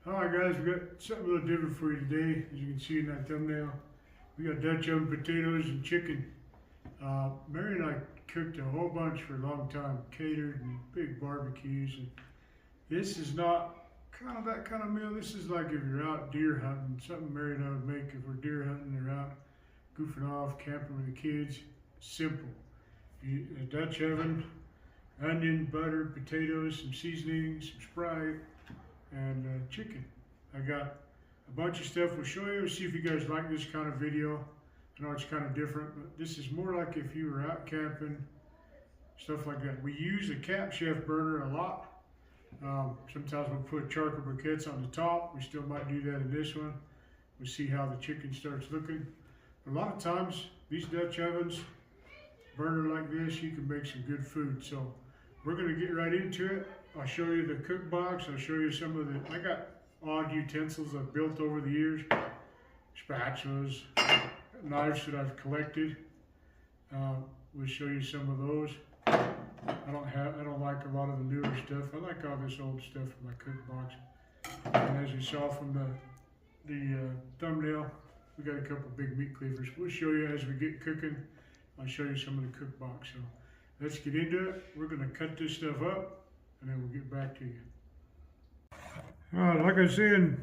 Alright guys, we got something a little different for you today. As you can see in that thumbnail, we got Dutch oven potatoes and chicken. Mary and I cooked a whole bunch for a long time, catered and big barbecues. And this is not kind of that kind of meal. This is like if you're out deer hunting, something Mary and I would make if we're deer hunting or out goofing off, camping with the kids. Simple. A Dutch oven, onion, butter, potatoes, some seasoning, some Sprite, and chicken. I got a bunch of stuff we'll show you. See if you guys like this kind of video. I know it's kind of different, but this is more like if you were out camping, stuff like that. We use a Camp Chef burner a lot. Sometimes we'll put charcoal briquettes on the top. We still might do that in this one. We'll see how the chicken starts looking. But a lot of times, these Dutch ovens, burner like this, you can make some good food. So we're gonna get right into it. I'll show you the cook box. I'll show you some of the, I got odd utensils I've built over the years. Spatulas, knives that I've collected. We'll show you some of those. I don't like a lot of the newer stuff. I like all this old stuff in my cook box. And as you saw from the thumbnail, we got a couple big meat cleavers. We'll show you as we get cooking. I'll show you some of the cook box. So let's get into it. We're gonna cut this stuff up and then we'll get back to you. All right, like I was saying,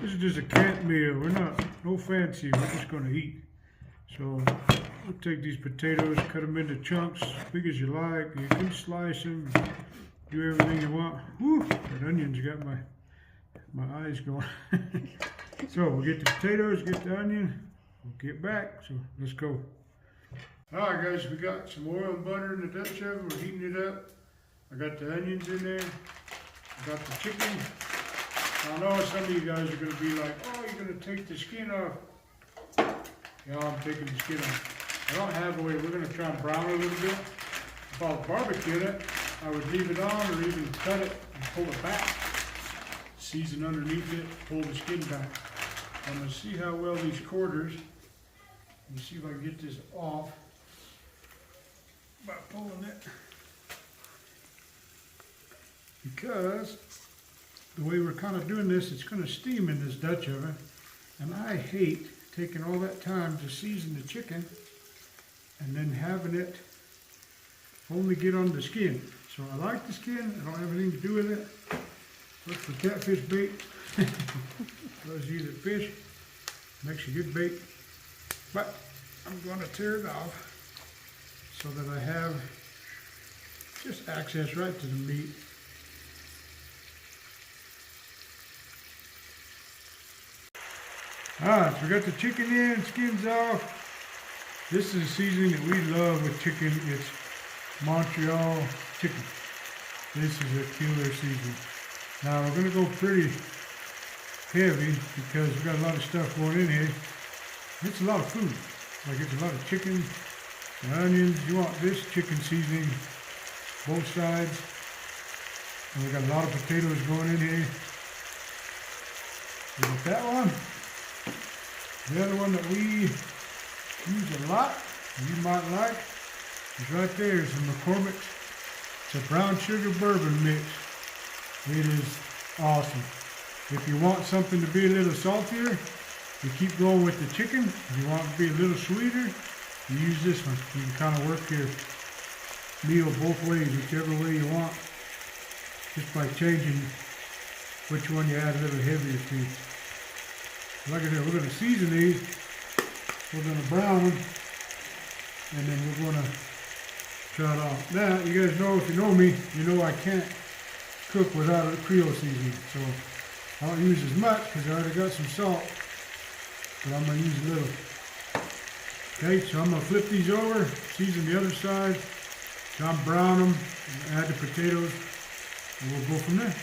this is just a camp meal. We're no fancy, we're just gonna eat. So we'll take these potatoes, cut them into chunks, as big as you like. You can slice them, do everything you want. Whew, that onion's got my eyes going. So we'll get the potatoes, get the onion, we'll get back, so let's go. All right guys, we got some oil and butter in the Dutch oven, we're heating it up. I got the onions in there, I got the chicken. I know some of you guys are gonna be like, oh, you're gonna take the skin off. Yeah, I'm taking the skin off. I don't have a way, we're gonna try and brown it a little bit. If I was barbecuing it, I would leave it on or even cut it and pull it back. Season underneath it, pull the skin back. I'm gonna see how well these quarters, let me see if I can get this off by pulling it. Because the way we're kind of doing this, it's gonna steam in this Dutch oven. And I hate taking all that time to season the chicken and then having it only get on the skin. So I like the skin, I don't have anything to do with it. Works for catfish bait. Those use it fish, makes a good bait. But I'm gonna tear it off so that I have just access right to the meat. Alright, so we got the chicken in, skins off. This is a seasoning that we love with chicken. It's Montreal chicken. This is a killer seasoning. Now we're gonna go pretty heavy because we got a lot of stuff going in here. It's a lot of food. Like it's a lot of chicken, and onions. You want this chicken seasoning, both sides. And we got a lot of potatoes going in here. We got that one. The other one that we use a lot, and you might like, is right there. It's a McCormick's. It's a brown sugar bourbon mix. It is awesome. If you want something to be a little saltier, you keep going with the chicken. If you want it to be a little sweeter, you use this one. You can kind of work your meal both ways, whichever way you want, just by changing which one you add a little heavier to. Like I said, we're going to season these, we're going to brown them, and then we're going to try it off. Now, you guys know, if you know me, you know I can't cook without a Creole seasoning. So I don't use as much because I already got some salt, but I'm going to use a little. Okay, so I'm going to flip these over, season the other side, try and brown them, and add the potatoes, and we'll go from there.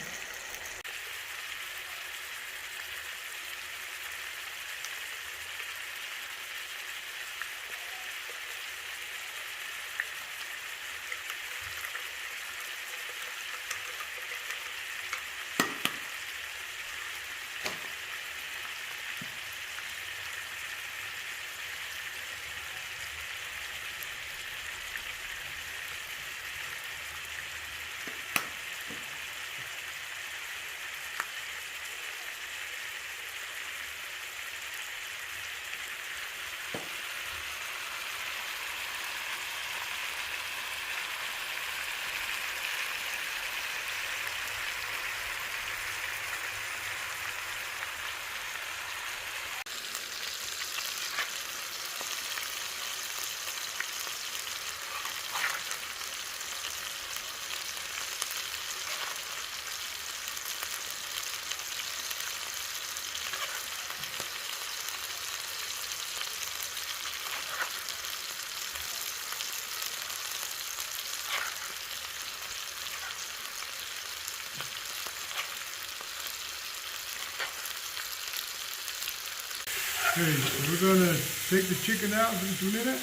Okay, so we're gonna take the chicken out in just a minute.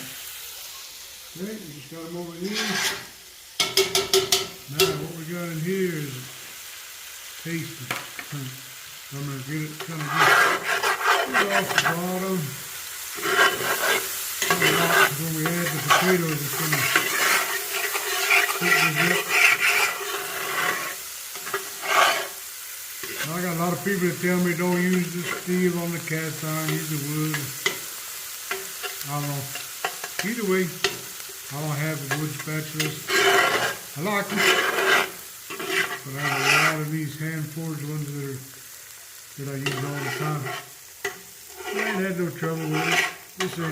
Okay, we just got them over here. Now what we got in here is pasty. So I'm gonna get it kind of get off the bottom. When we add the potatoes, it's gonna thicken this up. Now, I got a lot of people that tell me don't use the steel on the cast iron, use the wood. I don't know. Either way, I don't have a wood spatulas. I like them, but I have a lot of these hand forged ones that I use all the time. I ain't had no trouble with it. This ain't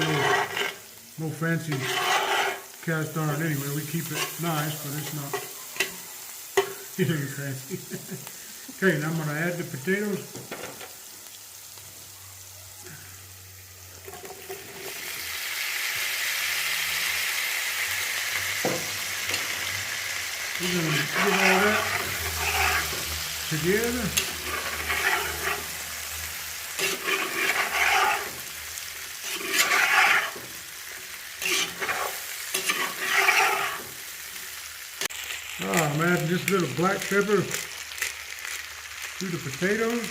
no fancy cast iron anyway. We keep it nice, but it's not. It ain't fancy. Okay, now I'm going to add the potatoes. We're going to get all that together. I'm adding just a little black pepper to the potatoes.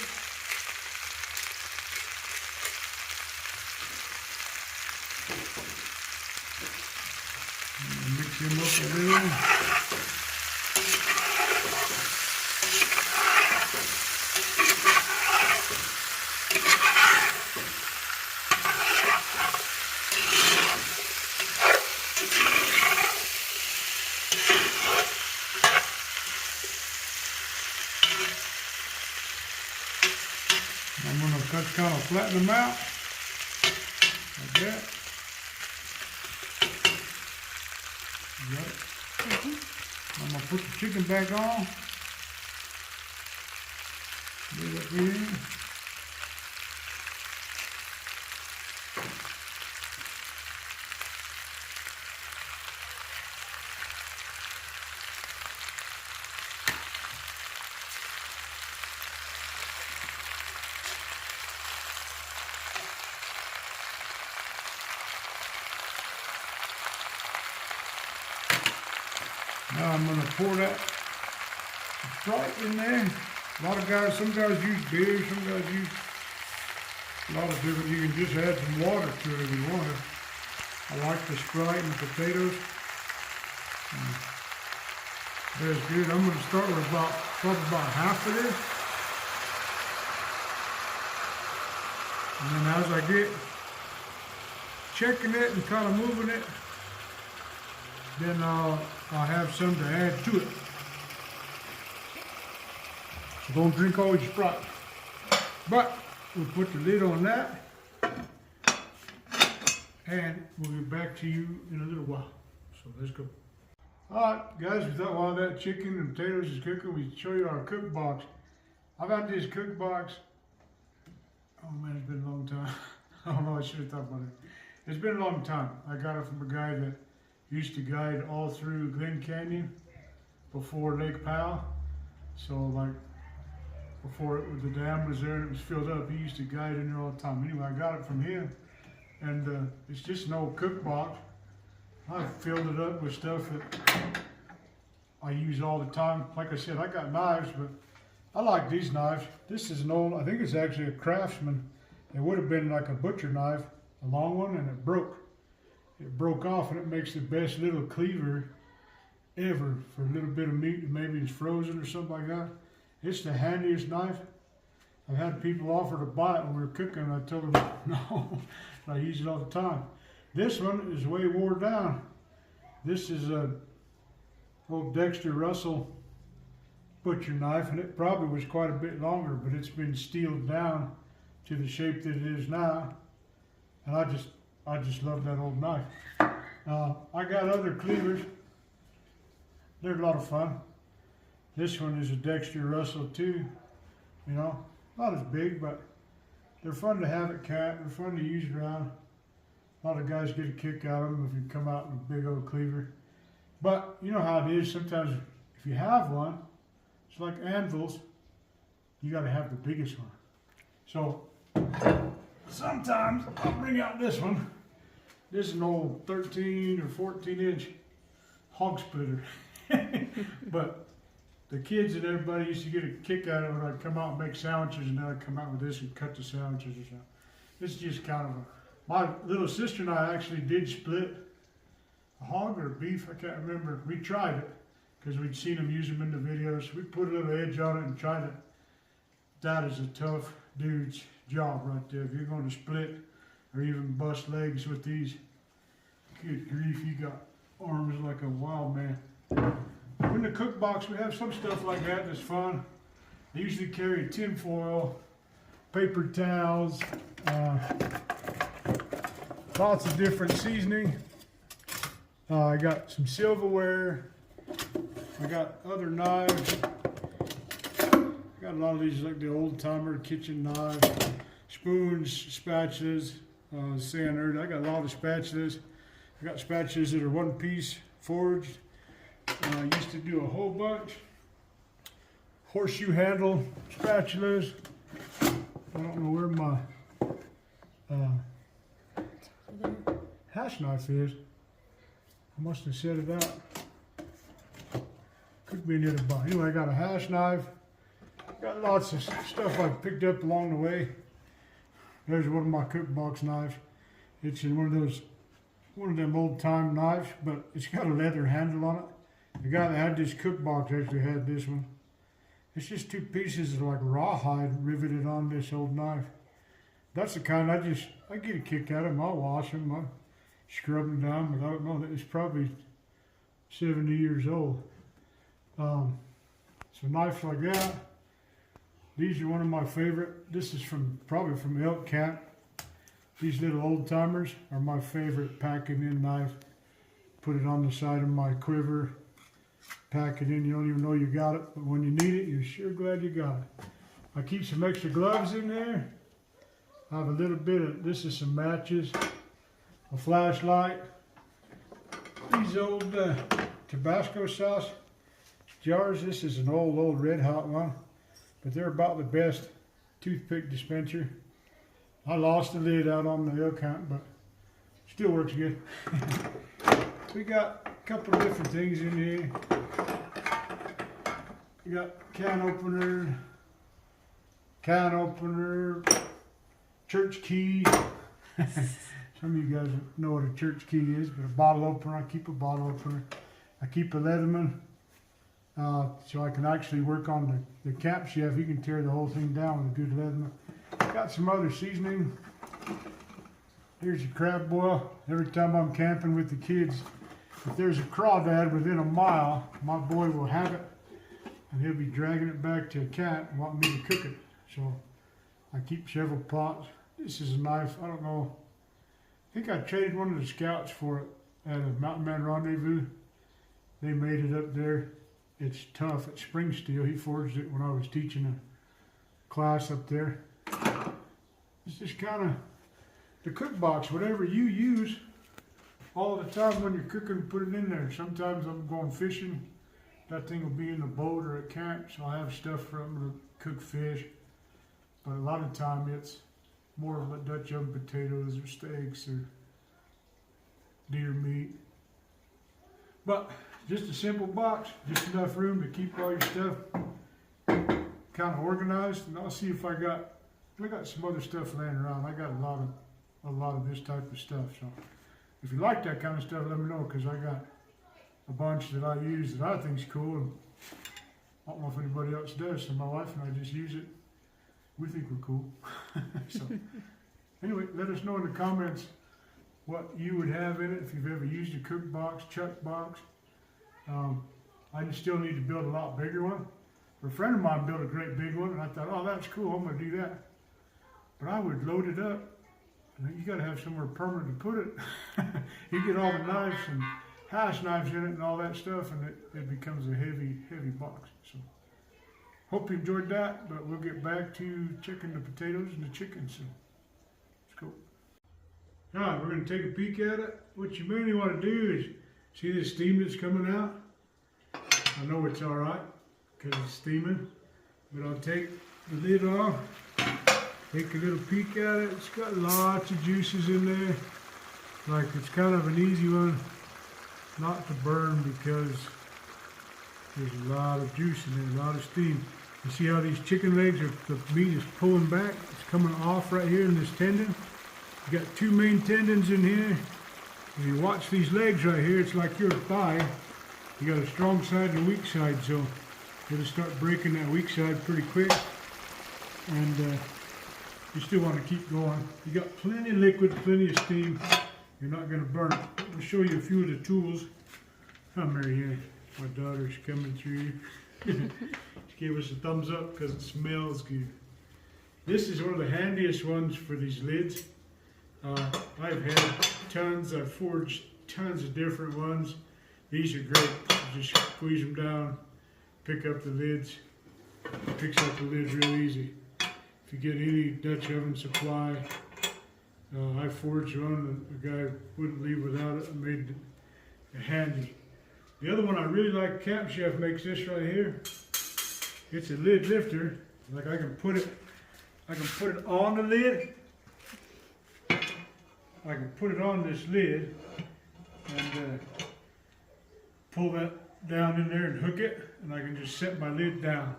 Mix them up a little. I'm going to kind of flatten them out like that. Got it. I'm going to put the chicken back on. Get it up here. Now I'm going to pour that Sprite in there. A lot of guys, some guys use beer, some guys use a lot of different. You can just add some water to it if you want it. I like the Sprite and the potatoes. That's good. I'm going to start with probably about half of this. And then as I get checking it and kind of moving it, then I'll have some to add to it. So don't drink all your Sprite. But we'll put the lid on that, and we'll get back to you in a little while. So let's go. Alright guys, we thought while that chicken and potatoes is cooking, we'd show you our cook box. I've had this cook box, oh man, it's been a long time. I don't know, I should have thought about it. It's been a long time. I got it from a guy that used to guide all through Glen Canyon before Lake Powell. So like before the dam was there and it was filled up, he used to guide in there all the time. Anyway, I got it from him, and it's just an old cook box. I filled it up with stuff that I use all the time. Like I said, I got knives, but I like these knives. This is an old, I think it's actually a Craftsman. It would have been like a butcher knife, a long one, and it broke. It broke off, and it makes the best little cleaver ever for a little bit of meat that maybe is frozen or something like that. It's the handiest knife. I've had people offer to buy it when we were cooking, and I told them no. I use it all the time. This one is way wore down. This is a old Dexter Russell butcher knife, and it probably was quite a bit longer, but it's been steeled down to the shape that it is now. And I just love that old knife. I got other cleavers. They're a lot of fun. This one is a Dexter Russell too. You know, not as big, but they're fun to have at camp. They're fun to use around. A lot of guys get a kick out of them if you come out with a big old cleaver. But you know how it is. Sometimes if you have one, it's like anvils. You got to have the biggest one. So sometimes I'll bring out this one. This is an old 13 or 14-inch hog splitter. But the kids and everybody used to get a kick out of it when I'd come out and make sandwiches, and then I'd come out with this and cut the sandwiches or something. It's just kind of my little sister and I actually did split a hog or beef, I can't remember. We tried it because we'd seen them use them in the videos. We put a little edge on it and tried it. That is a tough dude's job right there. If you're going to split or even bust legs with these, good grief, you got arms like a wild man. In the cook box, we have some stuff like that that's fun. I usually carry tin foil, paper towels, lots of different seasoning. I got some silverware. I got other knives. I got a lot of these like the old timer kitchen knives, spoons, spatulas. Saying earlier, I got a lot of spatulas. I got spatulas that are one piece forged. I used to do a whole bunch. Horseshoe handle spatulas. I don't know where my hash knife is. I must have set it out. Could be near the bottom. Anyway, I got a hash knife. Got lots of stuff I picked up along the way. There's one of my cook box knives. It's in one of them old time knives, but it's got a leather handle on it. The guy that had this cook box actually had this one. It's just two pieces of like rawhide riveted on this old knife. That's the kind I get a kick out of them. I'll wash them, I scrub them down, but I don't know, it's probably 70 years old. So knives like that. These are one of my favorite. This is probably from elk camp. These little old timers are my favorite packing in knife. Put it on the side of my quiver. Pack it in, you don't even know you got it, but when you need it, you're sure glad you got it. I keep some extra gloves in there. I have a little bit of, this is some matches, a flashlight, these old Tabasco sauce jars. This is an old Red Hot one, but they're about the best toothpick dispenser. I lost the lid out on the elk hunt, but still works good. We got a couple of different things in here. We got can opener, church key. Some of you guys know what a church key is, but a bottle opener. I keep a bottle opener. I keep a Leatherman, so I can actually work on the cap chef. You can tear the whole thing down with a good Leatherman. Got some other seasoning. Here's your crab boil. Every time I'm camping with the kids, if there's a crawdad within a mile, my boy will have it, and he'll be dragging it back to a cat and wanting me to cook it. So I keep several pots. This is a knife. I don't know. I think I traded one of the scouts for it at a Mountain Man Rendezvous. They made it up there. It's tough. It's spring steel. He forged it when I was teaching a class up there. It's just kind of the cook box. Whatever you use all the time when you're cooking, put it in there. Sometimes I'm going fishing. That thing will be in the boat or at camp, so I have stuff for them to cook fish. But a lot of time it's more of like Dutch oven potatoes or steaks or deer meat. But just a simple box, just enough room to keep all your stuff kind of organized. And I'll see if I got some other stuff laying around. I got a lot of this type of stuff. So if you like that kind of stuff, let me know, because I got a bunch that I use that I think is cool. And I don't know if anybody else does. So my wife and I just use it. We think we're cool. So anyway, let us know in the comments what you would have in it if you've ever used a cook box, chuck box. I just still need to build a lot bigger one. A friend of mine built a great big one, and I thought, oh, that's cool, I'm going to do that. But I would load it up, and you got to have somewhere permanent to put it. You get all the knives and hash knives in it and all that stuff, and it becomes a heavy, heavy box. So hope you enjoyed that, but we'll get back to checking the potatoes and the chicken. So let's go. All right, we're going to take a peek at it. What you mainly want to do is see this steam that's coming out. I know it's all right because it's steaming, but I'll take the lid off. take a little peek at it. It's got lots of juices in there. Like, it's kind of an easy one not to burn because there's a lot of juice in there, a lot of steam. You see how these chicken legs, the meat is pulling back? It's coming off right here in this tendon. You got two main tendons in here. If you watch these legs right here, it's like your thigh. You got a strong side and a weak side, so it'll start breaking that weak side pretty quick. And you still want to keep going. You got plenty of liquid, plenty of steam. You're not going to burn it. I'll show you a few of the tools. Hi, Mary Ann. My daughter's coming through. She gave us a thumbs up because it smells good. This is one of the handiest ones for these lids. I've had tons. I've forged tons of different ones. These are great. You just squeeze them down, pick up the lids. It picks up the lids real easy. If you get any Dutch oven supply, I forged one. The guy wouldn't leave without it. I made it handy. The other one I really like, Camp Chef makes this right here. It's a lid lifter. Like I can put it on the lid. I can put it on this lid and pull that down in there and hook it, and I can just set my lid down.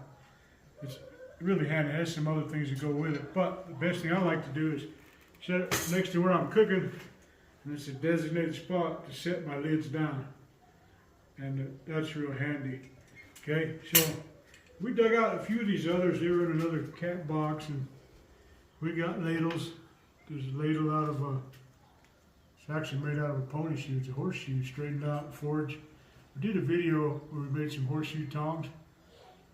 It's really handy. It has some other things that go with it, but the best thing I like to do is set it next to where I'm cooking, and it's a designated spot to set my lids down, and that's real handy. Okay, so we dug out a few of these others. They were in another cat box, and we got ladles. There's a ladle out of it's actually made out of a pony shoe. It's a horseshoe, straightened out and forged. We did a video where we made some horseshoe tongs.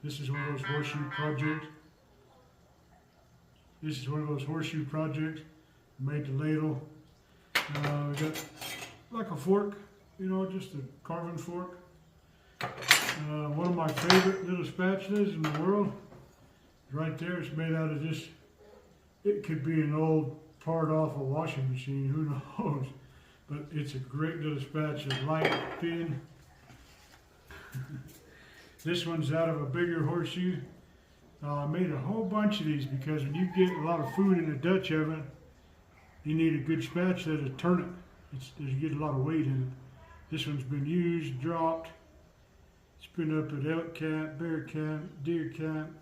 This is one of those horseshoe projects. This is one of those horseshoe projects. We made the ladle. We got like a fork, you know, just a carving fork. One of my favorite little spatulas in the world is right there. It's made out of this. It could be an old part off a washing machine, who knows? But it's a great little spatula, light, thin. This one's out of a bigger horseshoe. I made a whole bunch of these because when you get a lot of food in a Dutch oven, you need a good spatula to turn it. You get a lot of weight in it. This one's been used, dropped. It's been up at elk camp, bear camp, deer camp.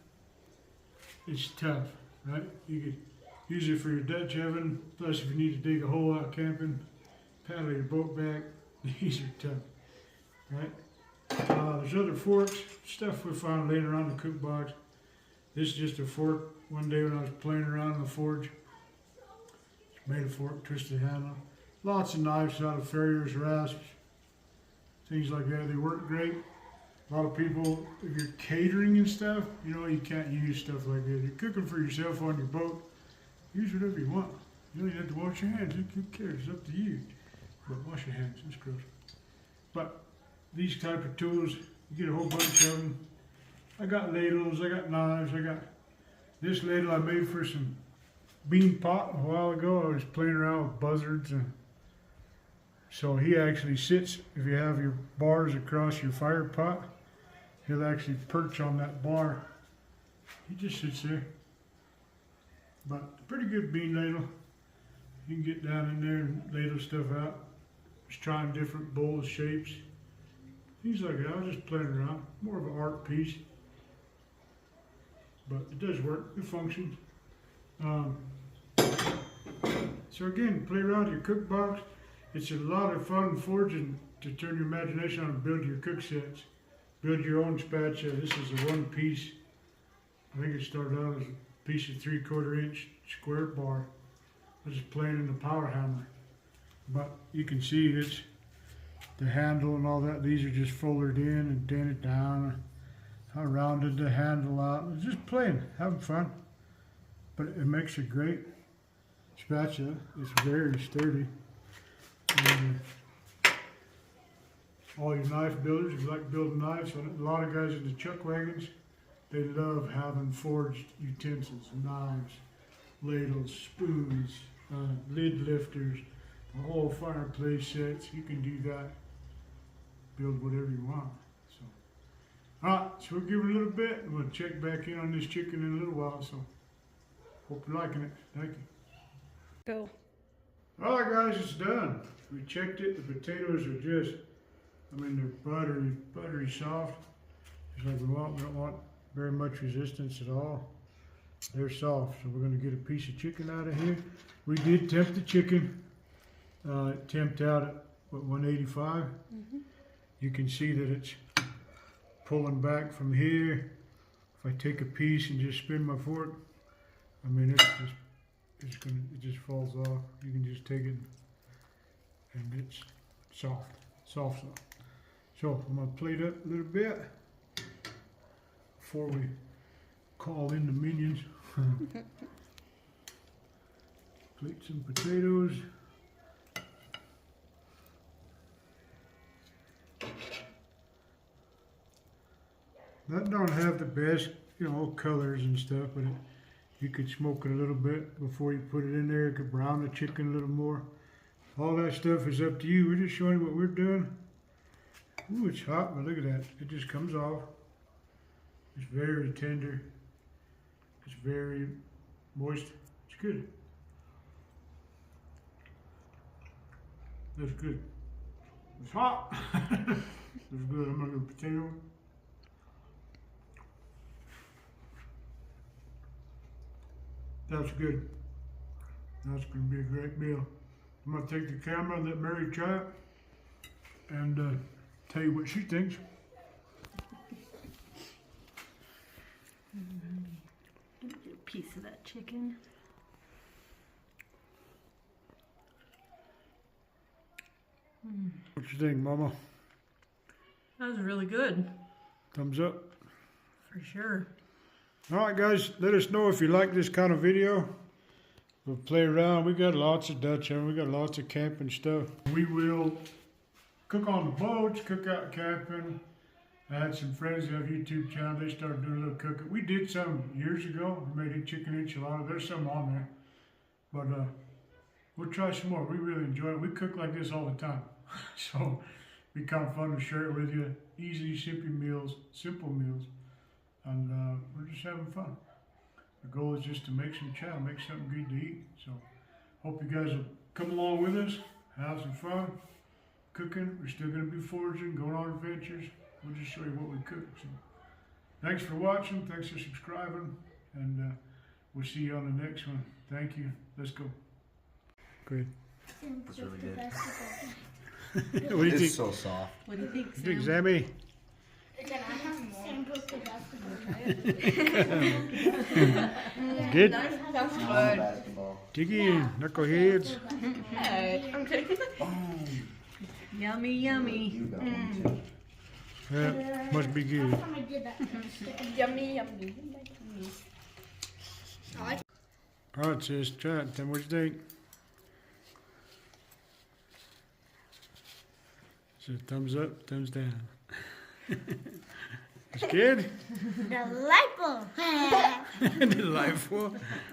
It's tough, right? You could use it for your Dutch oven, plus if you need to dig a hole out camping, paddle your boat back. These are tough, right? There's other forks, stuff we found laying around the cook box. This is just a fork. One day when I was playing around in the forge, made a fork, twisted handle. Lots of knives out of farriers, rasps, things like that. They work great. A lot of people, if you're catering and stuff, you know, you can't use stuff like that. You're cooking for yourself on your boat, use whatever you want. You don't even have to wash your hands. Who cares? It's up to you. But wash your hands. It's gross. But these type of tools, you get a whole bunch of them. I got ladles. I got knives. I got this ladle I made for some bean pot a while ago. I was playing around with buzzards, and so he actually sits. If you have your bars across your fire pot, he'll actually perch on that bar. He just sits there. But a pretty good bean ladle. You can get down in there and ladle stuff out. Just trying different bowl shapes. Things like that. I was just playing around. More of an art piece. But it does work. It functions. So again, play around with your cook box. It's a lot of fun forging to turn your imagination on and build your cook sets. Build your own spatula. This is a one piece. I think it started out as a piece of 3/4 inch square bar. I was just playing in the power hammer. But you can see it's the handle and all that. These are just folded in and dented down. I rounded the handle out. It's just playing, having fun. But it makes a great spatula. It's very sturdy. And all your knife builders, if you like building knives, a lot of guys in the chuck wagons, they love having forged utensils, knives, ladles, spoons, lid lifters, the whole fireplace sets. You can do that. Build whatever you want. So, all right, so we'll give it a little bit, and we'll check back in on this chicken in a little while. So. Hope you're liking it. Thank you. Go. All right, guys, it's done. We checked it. The potatoes are just, I mean, they're buttery soft. Just like we want. We don't want very much resistance at all. They're soft, so we're going to get a piece of chicken out of here. We did temp the chicken. It temped out at, what, 185? Mm-hmm. You can see that it's pulling back from here. If I take a piece and just spin my fork, I mean, it just falls off. You can just take it and it's soft. So I'm gonna plate up a little bit before we call in the minions. Plate some potatoes. That don't have the best, colors and stuff, but you could smoke it a little bit before you put it in there. You could brown the chicken a little more. All that stuff is up to you. We're just showing you what we're doing. Ooh, it's hot, but look at that. It just comes off. It's very tender. It's very moist. It's good. That's good. It's hot. It's good. I'm gonna get a potato. That's good. That's gonna be a great meal. I'm gonna take the camera and let Mary try it and tell you what she thinks. Give me a piece of that chicken. What you think, Mama? That was really good. Thumbs up. For sure. All right, guys, let us know if you like this kind of video. We'll play around. We got lots of Dutch oven. We got lots of camping stuff. We will cook on the boats, cook out camping. I had some friends that have a YouTube channel. They started doing a little cooking. We did some years ago. We made a chicken enchilada. There's some on there. But we'll try some more. We really enjoy it. We cook like this all the time. So it'd be kind of fun to share it with you. Easy, simple meals. And we're just having fun. The goal is just to make some chow, make something good to eat. So hope you guys will come along with us, have some fun, cooking. We're still going to be foraging, going on adventures. We'll just show you what we cook. So thanks for watching. Thanks for subscribing. And we'll see you on the next one. Thank you. Let's go. Great. That's really good. What do you think? It's so soft. What do you think, What do you Sam? think, Sammy? Can I have more? Good? That's good. Basketball. Dig in, knuckleheads. Hey, I'm taking Yummy, yummy. You got one too. Yeah, must be good. Last time I did that, yummy, yummy. I like All right, sis, try it. Tell me what you think. So thumbs up, thumbs down. It's good? delightful. Delightful.